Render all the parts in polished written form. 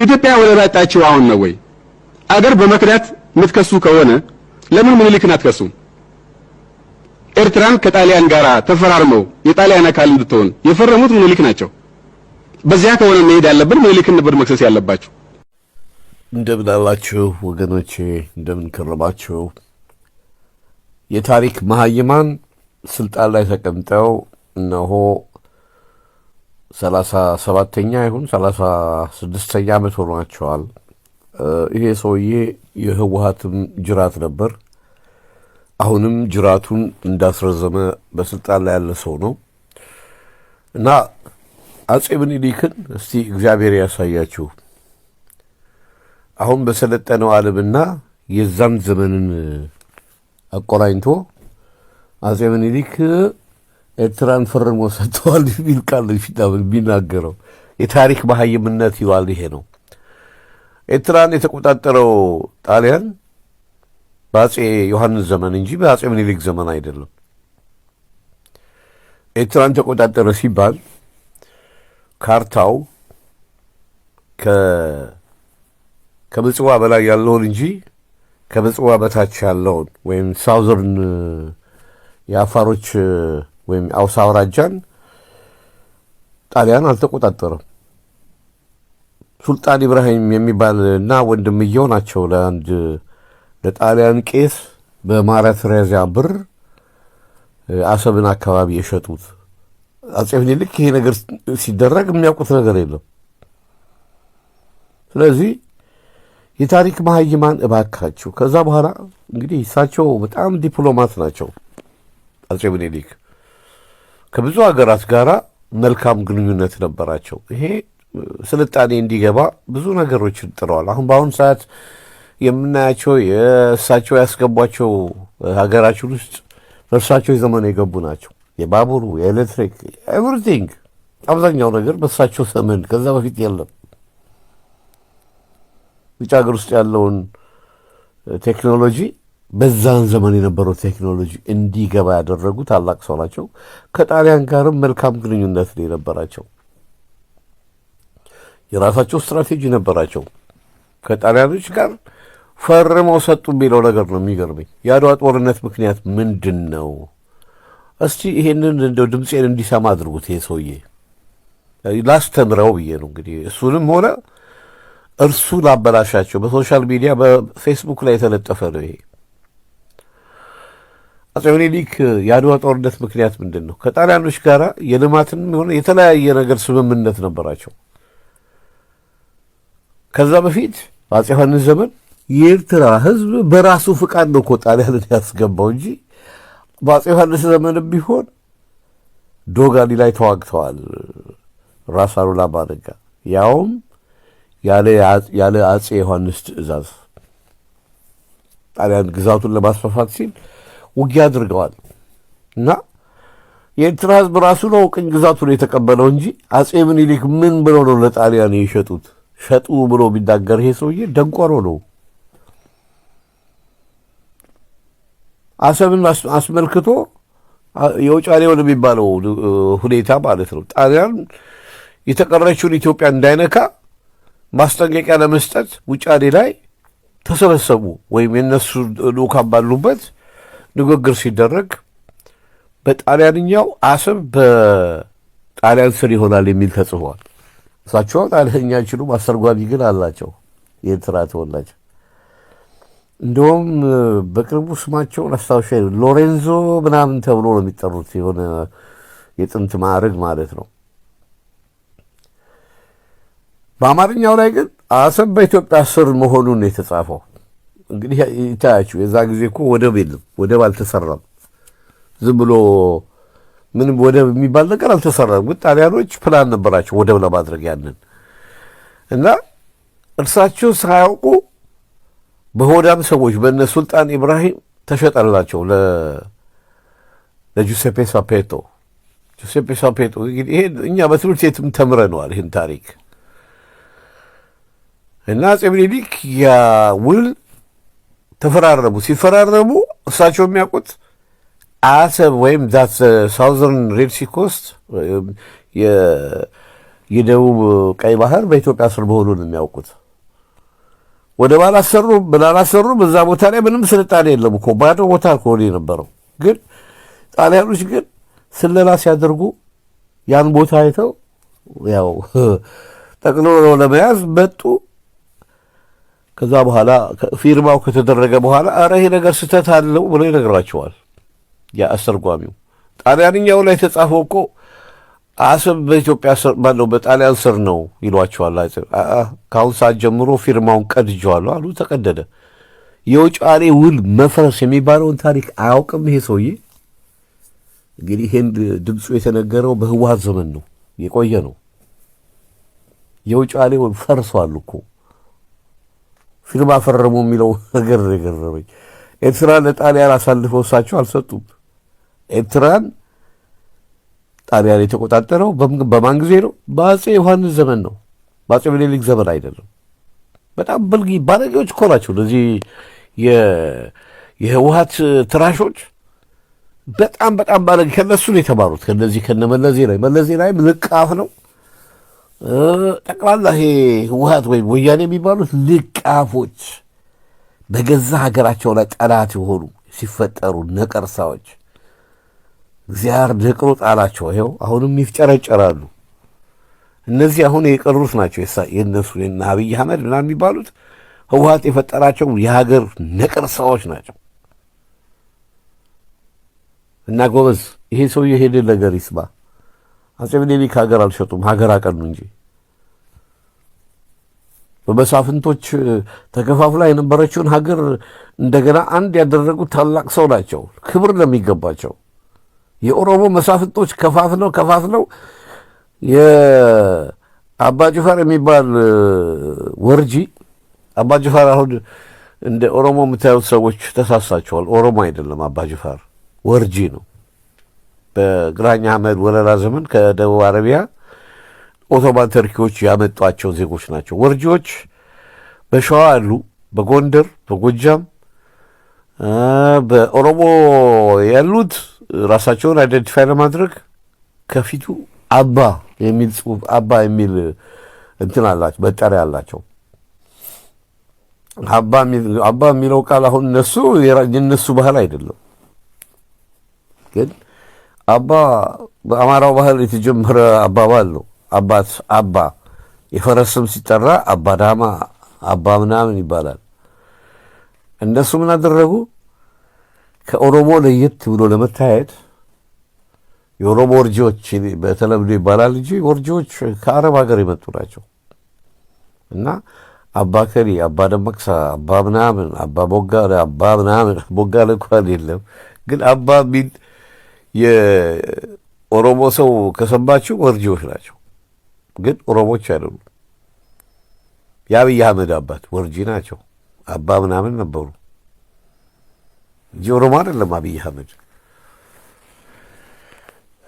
ኢትዮጵያ ወደብ ያጣችው አሁን ነው ወይ? አገር በመክዳት የምትከሱ ከሆነ ለምን ምኒልክን አትከሱም? ኤርትራን ከጣሊያን ጋር ተፈራርመው የጣሊያን አካል እንድትሆን የፈረሙት ምኒልክ ናቸው። በዚያ ከሆነ መሄድ ያለብን ምኒልክን ነበር መክሰስ ያለባቸው። እንደምን አላችሁ ወገኖቼ፣ እንደምን ከረማችሁ? የታሪክ መሀይማን ስልጣን ላይ ተቀምጠው እነሆ 37ኛ ይሁን 36ኛ ዓመት ሆኗቸዋል። ይሄ ሰውዬ የህወሓትም ጅራት ነበር። አሁንም ጅራቱን እንዳስረዘመ በስልጣን ላይ ያለ ሰው ነው እና አጼ ምኒልክን እስቲ እግዚአብሔር ያሳያችሁ። አሁን በሰለጠነው ዓለምና የዛን ዘመንን አቆራኝቶ አጼ ምኒልክ ኤርትራን ፈርሞ ሰጥተዋል የሚል ቃል ቢናገረው የታሪክ መሀይምነት ይዋል። ይሄ ነው ኤርትራን የተቆጣጠረው ጣሊያን በአጼ ዮሐንስ ዘመን እንጂ በአጼ ምኒልክ ዘመን አይደለም። ኤርትራን ተቆጣጠረ ሲባል ካርታው ከምጽዋ በላይ ያለውን እንጂ ከምጽዋ በታች ያለውን ወይም ሳውዘርን የአፋሮች ወይም አውሳ አውራጃን ጣሊያን አልተቆጣጠረም። ሱልጣን ኢብራሂም የሚባል እና ወንድምየው ናቸው ለጣሊያን ቄስ በማርያ ትሬዚያ ብር አሰብን አካባቢ የሸጡት። አጼ ምኒልክ ይሄ ነገር ሲደረግ የሚያውቁት ነገር የለም። ስለዚህ የታሪክ መሀይማን እባካችሁ። ከዛ በኋላ እንግዲህ እሳቸው በጣም ዲፕሎማት ናቸው። አጼ ምኒልክ ከብዙ ሀገራት ጋር መልካም ግንኙነት ነበራቸው። ይሄ ስልጣኔ እንዲገባ ብዙ ነገሮችን ጥረዋል። አሁን በአሁኑ ሰዓት የምናያቸው የእሳቸው ያስገቧቸው ሀገራችን ውስጥ በእርሳቸው ዘመን የገቡ ናቸው። የባቡሩ፣ የኤሌክትሪክ፣ ኤቭሪቲንግ አብዛኛው ነገር በእሳቸው ዘመን፣ ከዛ በፊት የለም። ውጭ ሀገር ውስጥ ያለውን ቴክኖሎጂ በዛን ዘመን የነበረው ቴክኖሎጂ እንዲገባ ያደረጉ ታላቅ ሰው ናቸው። ከጣሊያን ጋርም መልካም ግንኙነት የነበራቸው የራሳቸው ስትራቴጂ ነበራቸው። ከጣሊያኖች ጋር ፈርመው ሰጡ የሚለው ነገር ነው የሚገርመኝ። የአድዋ ጦርነት ምክንያት ምንድን ነው? እስቲ ይሄንን እንደው ድምፄን እንዲሰማ አድርጉት። ይሄ ሰውዬ ላስተምረው ብዬ ነው እንግዲህ። እሱንም ሆነ እርሱ ላበላሻቸው በሶሻል ሚዲያ በፌስቡክ ላይ የተለጠፈ ነው ይሄ። አጼ ምኒልክ የአድዋ ጦርነት ምክንያት ምንድን ነው? ከጣሊያኖች ጋር የልማትን ሆነ የተለያየ ነገር ስምምነት ነበራቸው። ከዛ በፊት በአጼ ዮሐንስ ዘመን የኤርትራ ሕዝብ በራሱ ፍቃድ ነው እኮ ጣሊያንን ያስገባው እንጂ በአጼ ዮሐንስ ዘመን ቢሆን ዶጋሊ ላይ ተዋግተዋል ራስ አሉላ አባ ነጋ፣ ያውም ያለ አጼ ዮሐንስ ትእዛዝ። ጣሊያን ግዛቱን ለማስፋፋት ሲል ውጊያ አድርገዋል እና የኤርትራ ሕዝብ ራሱ ነው ቅኝ ግዛቱን የተቀበለው እንጂ አጼ ምኒልክ ምን ብለው ነው ለጣሊያን የሸጡት? ሸጡ ብሎ ቢናገር ይሄ ሰውዬ ደንቆሮ ነው። አሰብን አስመልክቶ የውጫሌ ወደሚባለው ሁኔታ ማለት ነው ጣሊያን የተቀረችውን ኢትዮጵያ እንዳይነካ ማስጠንቀቂያ ለመስጠት ውጫሌ ላይ ተሰበሰቡ፣ ወይም የነሱ ልኡካን ባሉበት ንግግር ሲደረግ በጣሊያንኛው አሰብ በጣሊያን ስር ይሆናል የሚል ተጽፏል። እሳቸው ጣሊያንኛ አይችሉም፣ አስተርጓሚ ግን አላቸው፣ የኤርትራ ተወላጅ። እንደውም በቅርቡ ስማቸውን አስታውሻ ሎሬንዞ ምናምን ተብሎ ነው የሚጠሩት፣ የሆነ የጥንት ማዕረግ ማለት ነው። በአማርኛው ላይ ግን አሰብ በኢትዮጵያ ስር መሆኑን ነው የተጻፈው። እንግዲህ ይታያችሁ፣ የዛ ጊዜ እኮ ወደብ የለም፣ ወደብ አልተሰራም። ዝም ብሎ ምንም ወደብ የሚባል ነገር አልተሰራም። ግን ጣሊያኖች ፕላን ነበራቸው ወደብ ለማድረግ ያንን እና እርሳቸው ሳያውቁ በሆዳም ሰዎች በእነ ሱልጣን ኢብራሂም ተሸጠላቸው ለጁሴፔ ሳፔቶ። ጁሴፔ ሳፔቶ እንግዲህ ይሄ እኛ በትምህርት ቤትም ተምረነዋል ይህን ታሪክ። እና አጼ ምኒልክ ያ ውል ተፈራረሙ። ሲፈራረሙ እሳቸው የሚያውቁት አሰብ ወይም ዛት ሳውዘርን ሬድ ሲ ኮስት የደቡብ ቀይ ባህር በኢትዮጵያ ስር መሆኑን የሚያውቁት። ወደብ አላሰሩም ብላላሰሩም እዛ ቦታ ላይ ምንም ስልጣኔ የለም እኮ ባዶ ቦታ ከሆነ የነበረው። ግን ጣሊያኖች ግን ስለላ ሲያደርጉ ያን ቦታ አይተው ያው ጠቅልሎ ለመያዝ መጡ። ከዛ በኋላ ፊርማው ከተደረገ በኋላ ኧረ ይሄ ነገር ስህተት አለው ብሎ ይነግራቸዋል ያ አስተርጓሚው። ጣሊያንኛው ላይ የተጻፈው እኮ አሰብ በኢትዮጵያ ስር ባለው በጣሊያን ስር ነው ይሏቸዋል። ከአሁን ሰዓት ጀምሮ ፊርማውን ቀድጀዋለሁ አሉ። ተቀደደ። የውጫሌ ውል መፍረስ የሚባለውን ታሪክ አያውቅም ይሄ ሰውዬ። እንግዲህ ይህን ድምፁ የተነገረው በህወሓት ዘመን ነው፣ የቆየ ነው። የውጫሌ ውል ፈርሷል እኮ ፊርማ ፈረሙ የሚለው ነገር የገረመኝ። ኤርትራን ለጣሊያን አሳልፈው እሳቸው አልሰጡም። ኤርትራን ጣሊያን የተቆጣጠረው በማን ጊዜ ነው? በአጼ ዮሐንስ ዘመን ነው፣ በአጼ ምኒልክ ዘመን አይደለም። በጣም ብልጊ ባለጌዎች እኮ ናቸው እነዚህ የህወሓት ትራሾች። በጣም ባለጌ። ከነሱ ነው የተማሩት። ከነዚህ ከነመለስ ዜናዊ። መለስ ዜናዊም ልቃፍ ነው። ጠቅላላ ይሄ ህወሓት ወይም ወያኔ የሚባሉት ልቃፎች፣ በገዛ ሀገራቸው ላይ ጠላት የሆኑ ሲፈጠሩ ነቀርሳዎች። እግዚአብሔር ነቅሎ ጣላቸው። ይኸው አሁንም ይፍጨረጨራሉ። እነዚህ አሁን የቀሩት ናቸው የእነሱ አብይ አህመድ ምናምን የሚባሉት ህወሓት የፈጠራቸው የሀገር ነቀርሳዎች ናቸው። እና ጎበዝ ይሄ ሰው የሄደ ነገር ይስማ። አጼ ምኒልክ ሀገር አልሸጡም፣ ሀገር አቀኑ እንጂ። በመሳፍንቶች ተከፋፍላ የነበረችውን ሀገር እንደገና አንድ ያደረጉት ታላቅ ሰው ናቸው። ክብር ለሚገባቸው የኦሮሞ መሳፍንቶች ከፋፍለው የአባ ጅፋር የሚባል ወርጂ። አባ ጅፋር አሁን እንደ ኦሮሞ የምታዩት ሰዎች ተሳሳቸዋል። ኦሮሞ አይደለም አባ ጅፋር፣ ወርጂ ነው። በግራኝ አህመድ ወረራ ዘመን ከደቡብ አረቢያ ኦቶማን ተርኪዎች ያመጧቸው ዜጎች ናቸው። ወርጂዎች በሸዋ አሉ፣ በጎንደር፣ በጎጃም። በኦሮሞ ያሉት ራሳቸውን አይደንቲፋይ ለማድረግ ከፊቱ አባ የሚል ጽሑፍ አባ የሚል እንትን አላቸው፣ መጠሪያ አላቸው። አባ የሚለው ቃል አሁን የነሱ ባህል አይደለም። ግን አባ በአማራው ባህል የተጀመረ አባባል ነው። አባት አባ የፈረስም ሲጠራ አባ ዳማ አባ ምናምን ይባላል። እነሱ ምን አደረጉ? ከኦሮሞ ለየት ብሎ ለመታየት የኦሮሞ ወርጂዎች በተለምዶ ይባላል እንጂ ወርጂዎች ከአረብ ሀገር የመጡ ናቸው። እና አባ ከሪ፣ አባ ደመቅሳ፣ አባ ምናምን፣ አባ ቦጋለ፣ አባ ምናምን ቦጋለ እንኳን የለም። ግን አባ ሚል የኦሮሞ ሰው ከሰማችሁ ወርጂዎች ናቸው። ግን ኦሮሞች አይደሉም። የአብይ አህመድ አባት ወርጂ ናቸው። አባ ምናምን ነበሩ እንጂ ኦሮሞ አይደለም አብይ አህመድ።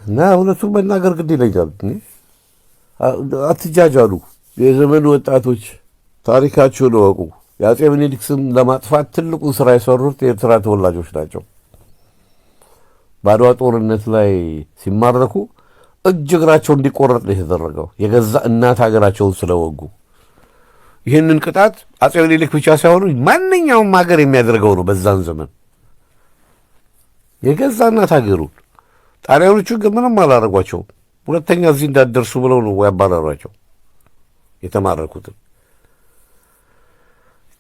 እና እውነቱን መናገር ግድ ይለኛል። አትጃጃሉ። የዘመኑ ወጣቶች ታሪካችሁን እወቁ። የአጼ ምኒልክ ስም ለማጥፋት ትልቁን ስራ የሰሩት የኤርትራ ተወላጆች ናቸው። በአድዋ ጦርነት ላይ ሲማረኩ እጅ እግራቸው እንዲቆረጥ ነው የተደረገው፣ የገዛ እናት ሀገራቸውን ስለወጉ። ይህንን ቅጣት አጼ ምኒልክ ብቻ ሳይሆኑ ማንኛውም ሀገር የሚያደርገው ነው። በዛን ዘመን የገዛ እናት ሀገሩን። ጣሊያኖቹ ግን ምንም አላደረጓቸውም። ሁለተኛ እዚህ እንዳትደርሱ ብለው ነው ያባረሯቸው የተማረኩትን።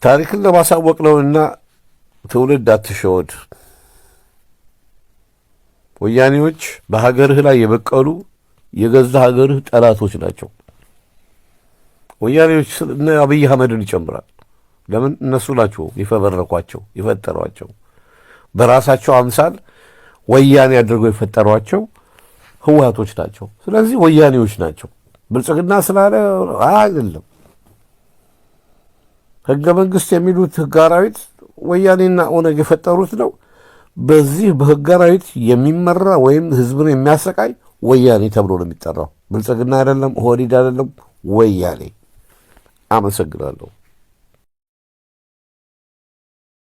ታሪክን ለማሳወቅ ነውና ትውልድ አትሸወድ። ወያኔዎች በሀገርህ ላይ የበቀሉ የገዛ ሀገርህ ጠላቶች ናቸው። ወያኔዎች እነ አብይ አህመድን ይጨምራል። ለምን? እነሱ ናቸው የፈበረኳቸው የፈጠሯቸው። በራሳቸው አምሳል ወያኔ አድርገው የፈጠሯቸው ህወሓቶች ናቸው። ስለዚህ ወያኔዎች ናቸው። ብልጽግና ስላለ አይደለም። ህገ መንግስት የሚሉት ህገ አራዊት ወያኔና ኦነግ የፈጠሩት ነው። በዚህ በህገ አራዊት የሚመራ ወይም ህዝብን የሚያሰቃይ ወያኔ ተብሎ ነው የሚጠራው። ብልጽግና አይደለም፣ ኦህዴድ አይደለም፣ ወያኔ። አመሰግናለሁ።